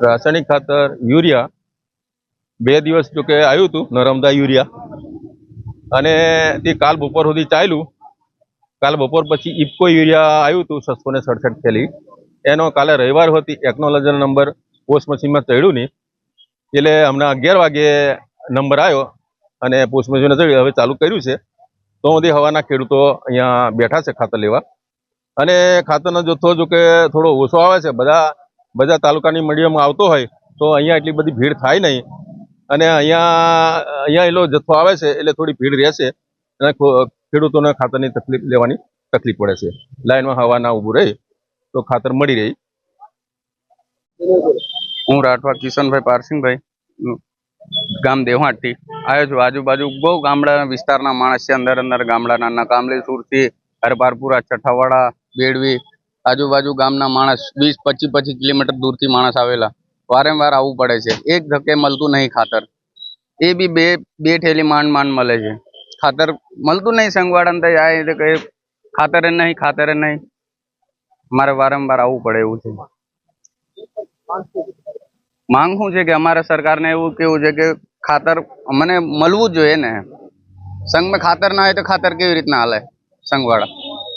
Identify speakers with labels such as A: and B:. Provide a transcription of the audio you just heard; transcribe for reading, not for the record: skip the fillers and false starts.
A: રાસાયણિક ખાતર યુરિયા 2 દિવસ જો કે આવ્યું હતું નર્મદા યુરિયા, અને તે કાલ બપોર સુધી ચાલ્યું. કાલ બપોર પછી ઇફકો યુરિયા આવ્યું હતું 667 થેલી. એનો કાલે રવિવાર હતી, ટેકનોલોજીનો નંબર પોસ્ટ મશીનમાં ચડ્યું નહીં, એટલે હમણાં 11 વાગે નંબર આવ્યો અને પોસ્ટ મશીન ચડ્યું, હવે ચાલુ કર્યું છે. તો બધી હવાના ખેડૂતો અહીંયા બેઠા છે ખાતર લેવા. અને ખાતરનો જથ્થો જો કે થોડો ઓછો આવે છે, બધા તાલુકાની મંડીઓમાં આવતો હોય તો અહીંયા એટલી બધી ભીડ થાય નહીં. અને અહીંયા એટલો જથ્થો આવે છે એટલે થોડી ભીડ રહેશે અને ખેડૂતોને ખાતરની તકલીફ લેવાની તકલીફ પડે છે. લાઈનમાં હવા ના ઊભું રહે તો ખાતર મળી રહે.
B: હું રાઠવા કિશનભાઈ પારસિંગભાઈ, ગામ દેવાટી આવ્યો છું. આજુબાજુ બહુ ગામડાના વિસ્તારના માણસ છે, અંદર ગામડાના નકામલી, સુરતી, હરપારપુરા, છઠ્ઠાવાડા, બેડવી, આજુબાજુ ગામના માણસ 20-25 કિલોમીટર દૂરથી માણસ આવેલા. વારંવાર આવવું પડે છે. એક ધક્કે મળતું નહીં ખાતર, એ બી બે ઠેલી માંડ મળે છે. ખાતર મળતું નહીં. સંગવાડા થાય કે ખાતરે નહીં, મારે વારંવાર આવવું પડે એવું છે. માંગ શું છે કે અમારે સરકારને એવું કેવું છે કે ખાતર મને મળવું જ જોઈએ ને. સંઘમાં ખાતર ના હોય તો ખાતર કેવી રીતના હાલે સંઘવાળા?